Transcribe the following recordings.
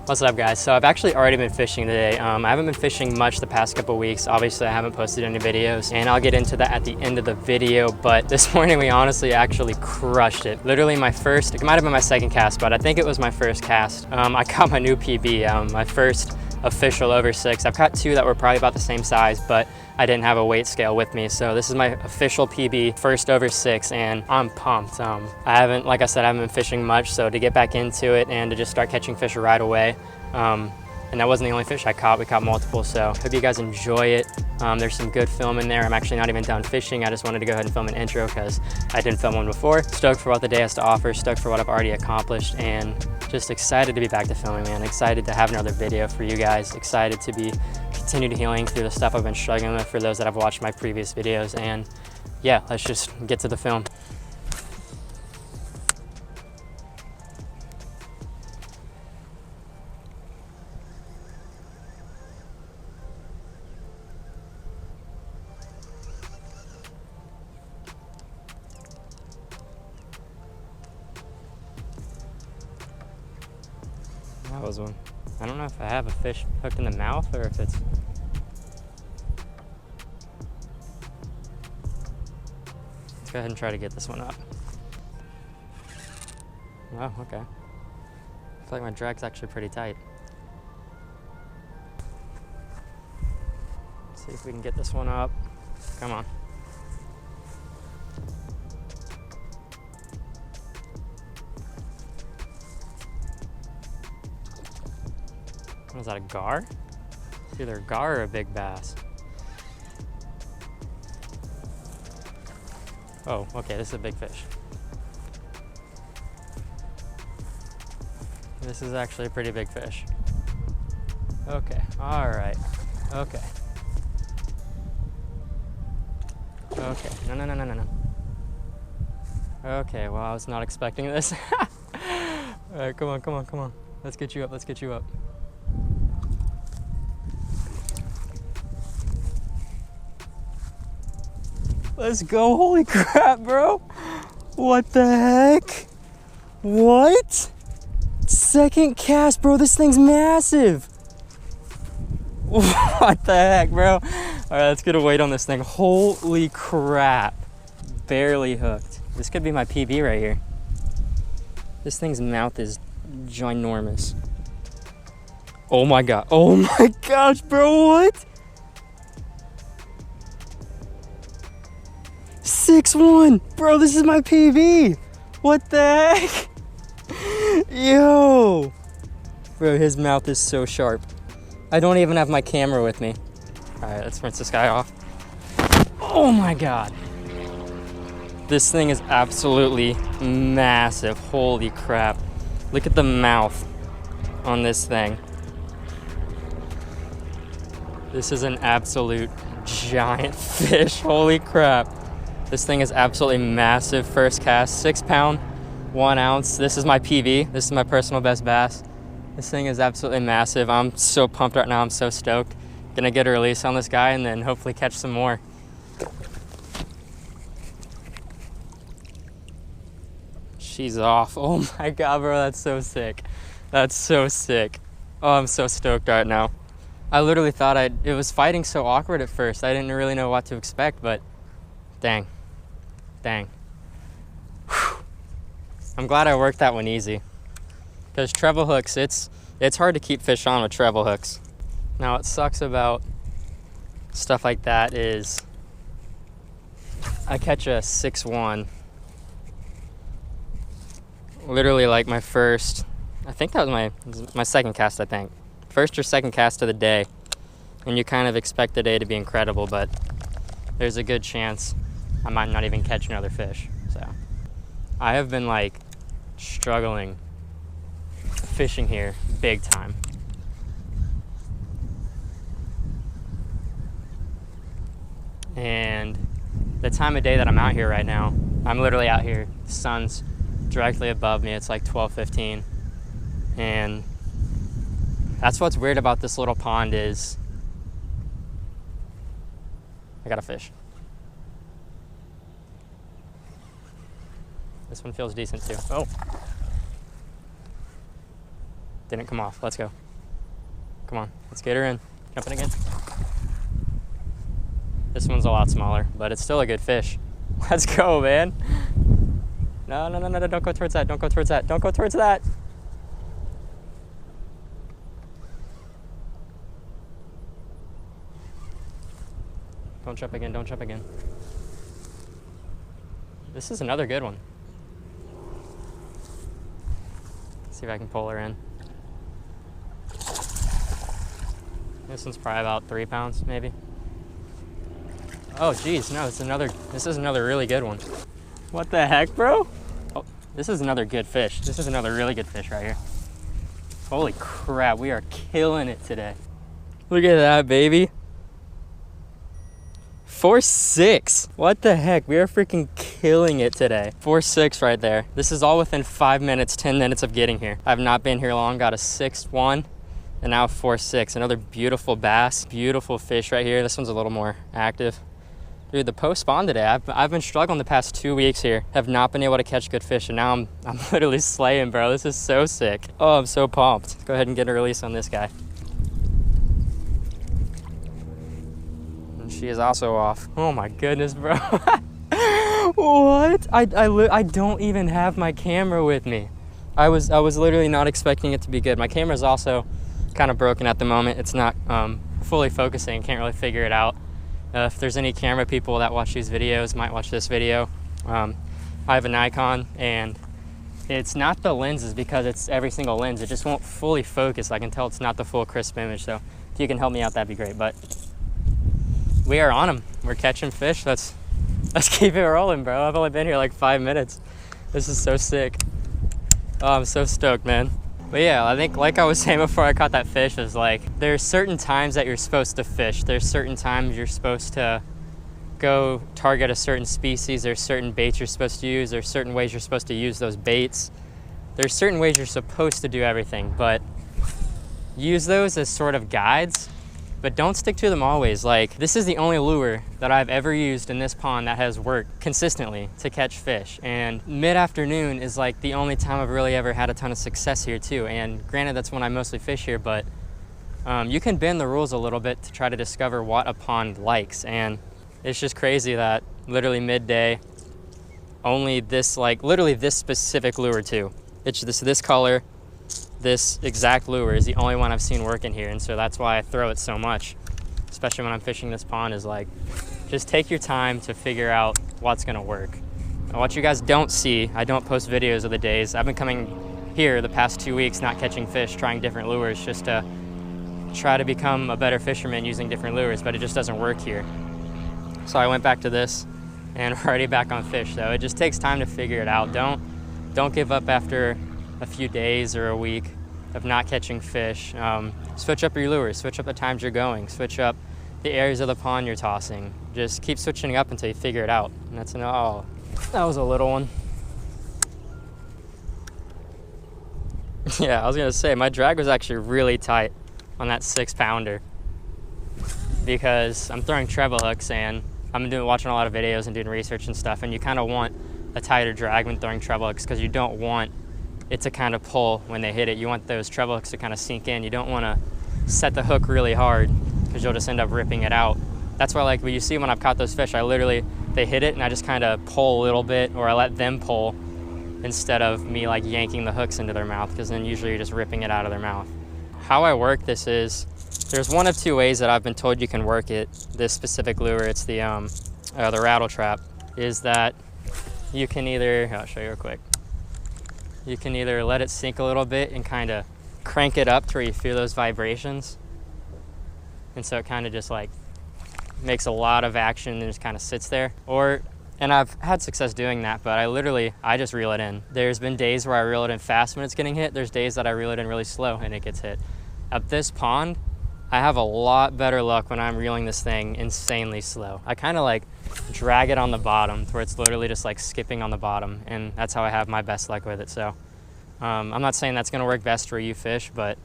What's up, guys? So I've actually already been fishing today. I haven't been fishing much the past couple weeks. Obviously, I haven't posted any videos, and I'll get into that at the end of the video. But this morning, we honestly actually crushed it. Literally my first, it might have been my second cast, but I think it was my first cast. I caught my new PB, my first official over 6. I've caught 2 that were probably about the same size, but I didn't have a weight scale with me. So this is my official PB, first over 6, and I'm pumped. I haven't, like I said, I haven't been fishing much, so to get back into it and to just start catching fish right away. And that wasn't the only fish I caught. We caught multiple, so hope you guys enjoy it. There's some good film in there. I'm actually not even done fishing. I just wanted to go ahead and film an intro because I didn't film one before. Stoked for what the day has to offer, stoked for what I've already accomplished, and just excited to be back to filming, man. Excited to have another video for you guys. Excited to be continued healing through the stuff I've been struggling with for those that have watched my previous videos. And yeah, let's just get to the film. That was one. I don't know if I have a fish hooked in the mouth or if it's... Let's go ahead and try to get this one up. Oh, okay. I feel like my drag's actually pretty tight. Let's see if we can get this one up. Come on. What is that, a gar? It's either a gar or a big bass. Oh, okay, this is a big fish. This is actually a pretty big fish. Okay, all right, okay. Okay, no. Okay, well, I was not expecting this. All right, come on. Let's get you up. Let's go, holy crap, bro. What the heck? What? Second cast, bro, this thing's massive. What the heck, bro? All right, let's get a weight on this thing. Holy crap. Barely hooked. This could be my PB right here. This thing's mouth is ginormous. Oh my gosh, bro, what? 6'1", bro, this is my PB. What the heck? Yo. Bro, his mouth is so sharp. I don't even have my camera with me. All right, let's rinse this guy off. Oh my God. This thing is absolutely massive. Holy crap. Look at the mouth on this thing. This is an absolute giant fish. Holy crap. This thing is absolutely massive. First cast, 6 pound, 1 ounce. This is my PB. This is my personal best bass. This thing is absolutely massive. I'm so pumped right now. I'm so stoked. Gonna get a release on this guy and then hopefully catch some more. She's off. Oh my God, bro, that's so sick. That's so sick. Oh, I'm so stoked right now. I literally thought it was fighting so awkward at first. I didn't really know what to expect, but dang. Whew. I'm glad I worked that one easy. Because treble hooks, it's hard to keep fish on with treble hooks. Now what sucks about stuff like that is I catch a 6'1", literally like my first, I think that was my second cast, I think. First or second cast of the day. And you kind of expect the day to be incredible, but there's a good chance I might not even catch another fish. So I have been like struggling fishing here big time. And the time of day that I'm out here right now, I'm literally out here, the sun's directly above me. It's like 12:15, and that's what's weird about this little pond is I got a fish. This one feels decent too. Oh. Didn't come off. Let's go. Come on, let's get her in. Jumping again. This one's a lot smaller, but it's still a good fish. Let's go, man. No, no, no, no, no, don't go towards that. Don't go towards that. Don't go towards that. Don't jump again, don't jump again. This is another good one. Let's see if I can pull her in. This one's probably about 3 pounds, maybe. Oh, geez, no, this is another really good one. What the heck, bro? Oh, this is another good fish. This is another really good fish right here. Holy crap, we are killing it today. Look at that, baby. 4.6. What the heck? We are freaking killing it today. 4.6 right there. This is all within 5 minutes, 10 minutes of getting here. I've not been here long. Got a 6.1 and now 4.6. Another beautiful bass. Beautiful fish right here. This one's a little more active. Dude, the post spawn today, I've been struggling the past 2 weeks here. Have not been able to catch good fish, and now I'm literally slaying, bro. This is so sick. Oh, I'm so pumped. Let's go ahead and get a release on this guy. She is also off. Oh my goodness, bro. What? I don't even have my camera with me. I was literally not expecting it to be good. My camera's also kind of broken at the moment. It's not fully focusing. Can't really figure it out. If there's any camera people that watch these videos, might watch this video. I have a Nikon, and it's not the lenses because it's every single lens. It just won't fully focus. I can tell it's not the full crisp image. So if you can help me out, that'd be great. But we are on them. We're catching fish. Let's keep it rolling, bro. I've only been here like 5 minutes. This is so sick. Oh, I'm so stoked, man. But yeah, I think like I was saying before I caught that fish is like, there's certain times that you're supposed to fish. There's certain times you're supposed to go target a certain species. There's certain baits you're supposed to use. There's certain ways you're supposed to use those baits. There's certain ways you're supposed to do everything, but use those as sort of guides. But don't stick to them always. Like, this is the only lure that I've ever used in this pond that has worked consistently to catch fish. And mid-afternoon is like the only time I've really ever had a ton of success here too. And granted, that's when I mostly fish here, but you can bend the rules a little bit to try to discover what a pond likes. And it's just crazy that literally midday, only this, like literally this specific lure too. It's this color. This exact lure is the only one I've seen working here, and so that's why I throw it so much, especially when I'm fishing this pond. Is like, just take your time to figure out what's gonna work. And what you guys don't see, I don't post videos of the days. I've been coming here the past 2 weeks not catching fish, trying different lures just to try to become a better fisherman using different lures, but it just doesn't work here. So I went back to this, and we're already back on fish. So it just takes time to figure it out. Don't give up after a few days or a week of not catching fish. Switch up your lures, switch up the times you're going, switch up the areas of the pond you're tossing. Just keep switching up until you figure it out. And that's oh, that was a little one. Yeah, I was gonna say, my drag was actually really tight on that 6-pounder because I'm throwing treble hooks and I'm watching a lot of videos and doing research and stuff, and you kind of want a tighter drag when throwing treble hooks because you don't want it to kind of pull when they hit it. You want those treble hooks to kind of sink in. You don't want to set the hook really hard because you'll just end up ripping it out. That's why, like, when you see when I've caught those fish, they hit it and I just kind of pull a little bit, or I let them pull instead of me like yanking the hooks into their mouth, because then usually you're just ripping it out of their mouth. How I work this is, there's one of two ways that I've been told you can work it, this specific lure. It's the rattle trap, is that you can either, I'll show you real quick. You can either let it sink a little bit and kind of crank it up to where you feel those vibrations. And so it kind of just like makes a lot of action and just kind of sits there. And I've had success doing that, but I just reel it in. There's been days where I reel it in fast when it's getting hit. There's days that I reel it in really slow and it gets hit. At this pond, I have a lot better luck when I'm reeling this thing insanely slow. I kind of like drag it on the bottom to where it's literally just like skipping on the bottom, and that's how I have my best luck with it. So I'm not saying that's gonna work best for you fish, but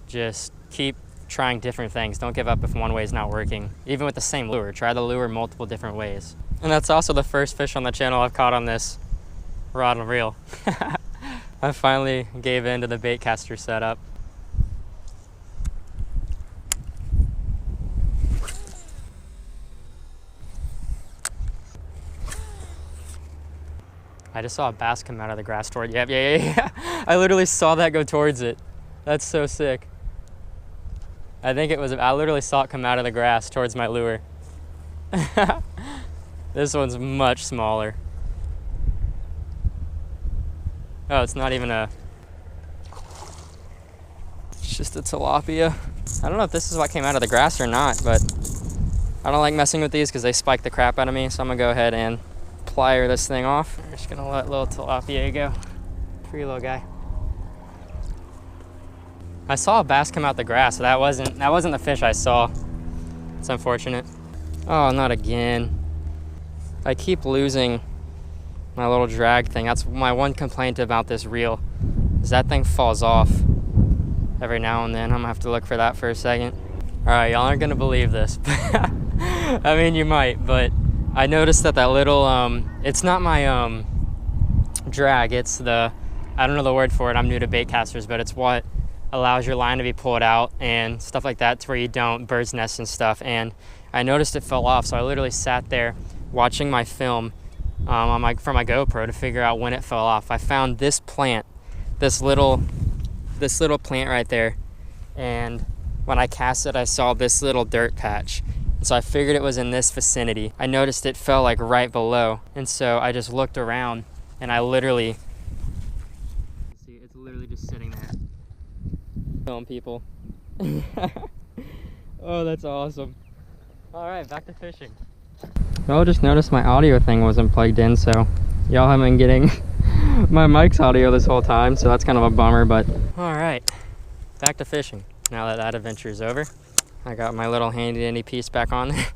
just keep trying different things. Don't give up if one way is not working. Even with the same lure, try the lure multiple different ways. And that's also the first fish on the channel I've caught on this rod and reel. I finally gave in to the bait caster setup. I just saw a bass come out of the grass toward, yeah. I literally saw that go towards it. That's so sick. I literally saw it come out of the grass towards my lure. This one's much smaller. Oh, it's not even it's just a tilapia. I don't know if this is what came out of the grass or not, but I don't like messing with these because they spike the crap out of me, so I'm gonna go ahead and plier this thing off. I'm just gonna let little tilapia go. Free little guy. I saw a bass come out the grass, so that wasn't the fish I saw. It's unfortunate. Oh, not again. I keep losing my little drag thing. That's my one complaint about this reel, is that thing falls off every now and then. I'm gonna have to look for that for a second. All right, y'all aren't gonna believe this. I mean, you might, but I noticed that little, it's not my drag, it's the, I don't know the word for it, I'm new to bait casters, but it's what allows your line to be pulled out and stuff like that to where you don't bird's nest and stuff. And I noticed it fell off, so I literally sat there watching my film for my GoPro to figure out when it fell off. I found this plant, this little plant right there, and when I cast it, I saw this little dirt patch. So I figured it was in this vicinity. I noticed it fell like right below, and so I just looked around, and I literally, see, it's literally just sitting there. Film people. Oh, that's awesome. All right, back to fishing. Y'all just noticed my audio thing wasn't plugged in, so y'all haven't been getting my mic's audio this whole time, so that's kind of a bummer, but. All right, back to fishing. Now that that adventure's over, I got my little handy dandy piece back on there.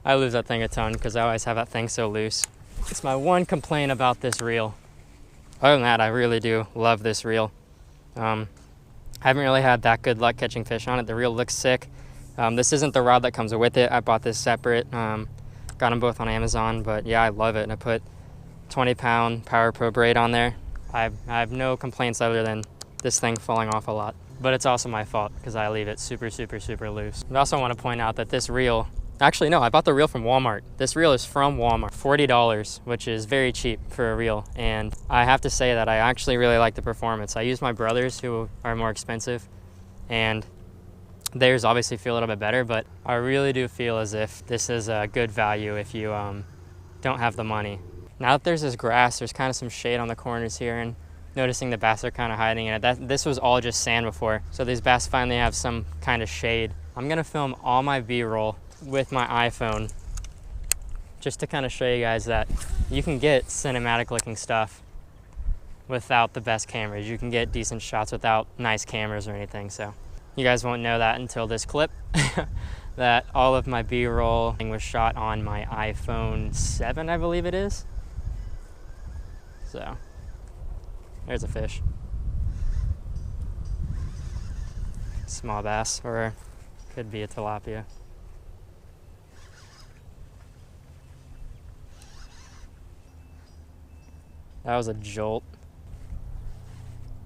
I lose that thing a ton because I always have that thing so loose. It's my one complaint about this reel. Other than that, I really do love this reel. I haven't really had that good luck catching fish on it. The reel looks sick. This isn't the rod that comes with it. I bought this separate. Got them both on Amazon, but yeah, I love it. And I put 20-pound Power Pro braid on there. I have no complaints other than this thing falling off a lot. But it's also my fault because I leave it super, super, super loose. I also want to point out that this reel, actually no, I bought the reel from Walmart. This reel is from Walmart, $40, which is very cheap for a reel. And I have to say that I actually really like the performance. I use my brother's, who are more expensive, and theirs obviously feel a little bit better, but I really do feel as if this is a good value if you don't have the money. Now that there's this grass, there's kind of some shade on the corners here, and noticing the bass are kind of hiding in it. This was all just sand before, so these bass finally have some kind of shade. I'm gonna film all my B-roll with my iPhone just to kind of show you guys that you can get cinematic looking stuff without the best cameras. You can get decent shots without nice cameras or anything, so you guys won't know that until this clip. That all of my B-roll was shot on my iPhone 7, I believe it is. So there's a fish. Small bass, or could be a tilapia. That was a jolt.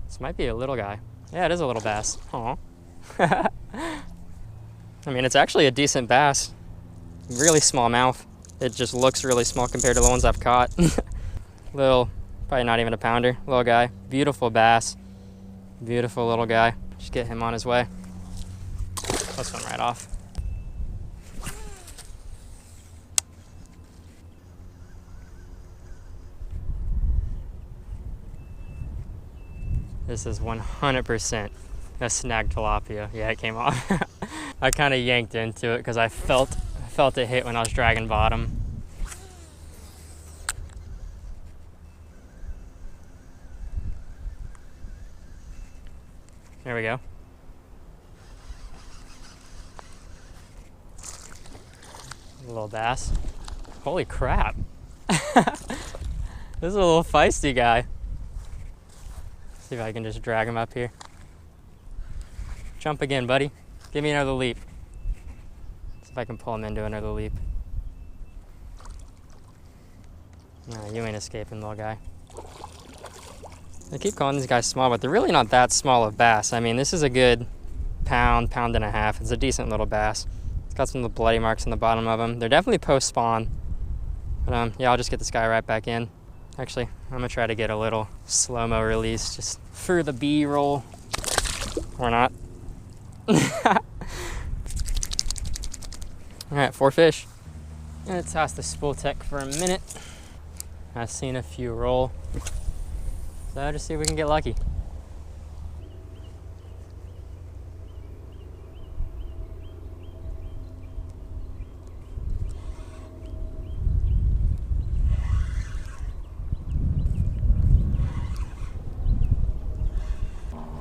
This might be a little guy. Yeah, it is a little bass. Aw. I mean, it's actually a decent bass. Really small mouth. It just looks really small compared to the ones I've caught. Little, probably not even a pounder, little guy. Beautiful bass. Beautiful little guy. Just get him on his way. Let's swim right off. This is 100% a snagged tilapia. Yeah, it came off. I kind of yanked into it because I felt it hit when I was dragging bottom. There we go. A little bass. Holy crap. This is a little feisty guy. See if I can just drag him up here. Jump again, buddy. Give me another leap. See if I can pull him into another leap. No, you ain't escaping, little guy. I keep calling these guys small, but they're really not that small of bass. I mean, this is a good pound and a half. It's a decent little bass. It's got some of the bloody marks on the bottom of them. They're definitely post-spawn. But yeah, I'll just get this guy right back in. Actually, I'm gonna try to get a little slow-mo release just for the B-roll. Or not. All right, 4 fish. Gonna toss the spool tech for a minute. I've seen a few roll. So just see if we can get lucky.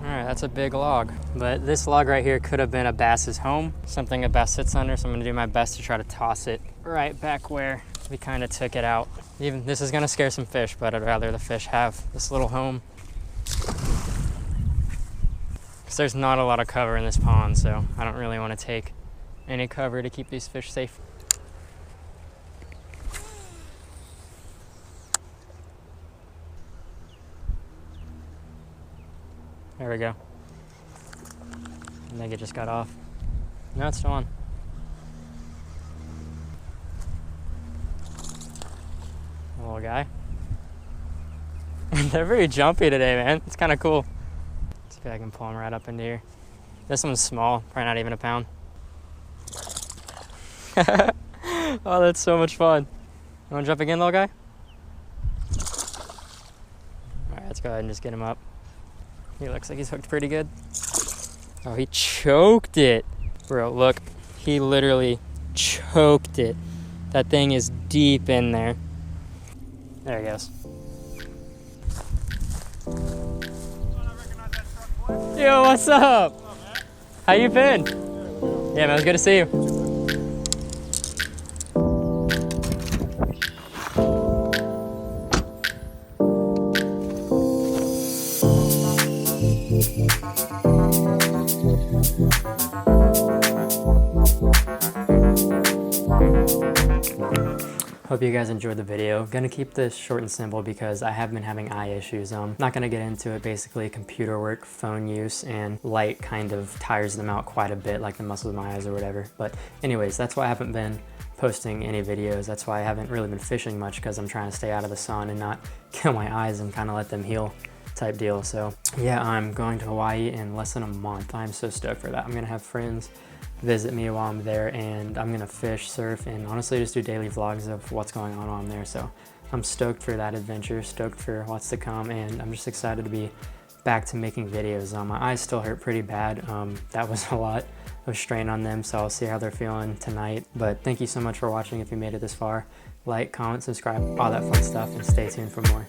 Alright, that's a big log. But this log right here could have been a bass's home. Something a bass sits under, so I'm gonna do my best to try to toss it right back where we kind of took it out. Even this is gonna scare some fish, but I'd rather the fish have this little home. Because there's not a lot of cover in this pond, so I don't really want to take any cover to keep these fish safe. There we go. I think it just got off. No, it's still on. Little guy. They're very jumpy today, man. It's kind of cool. Let's see if I can pull them right up into here. This one's small, probably not even a pound. Oh, that's so much fun. You want to jump again, little guy? All right, let's go ahead and just get him up. He looks like he's hooked pretty good. Oh, he choked it. Bro, look, he literally choked it. That thing is deep in there. There he goes. Yo, what's up? How you been? Yeah, man, it was good to see you. Hope you guys enjoyed the video. Gonna keep this short and simple because I have been having eye issues. Not gonna get into it. Basically, computer work, phone use, and light kind of tires them out quite a bit, like the muscles of my eyes or whatever. But anyways, that's why I haven't been posting any videos. That's why I haven't really been fishing much, because I'm trying to stay out of the sun and not kill my eyes and kind of let them heal type deal. So yeah, I'm going to Hawaii in less than a month. I'm so stoked for that. I'm gonna have friends visit me while I'm there, and I'm gonna fish, surf, and honestly just do daily vlogs of what's going on while I'm there. So I'm stoked for that adventure, stoked for what's to come, and I'm just excited to be back to making videos. My eyes still hurt pretty bad. That was a lot of strain on them, so I'll see how they're feeling tonight. But thank you so much for watching. If you made it this far, like, comment, subscribe, all that fun stuff, and stay tuned for more.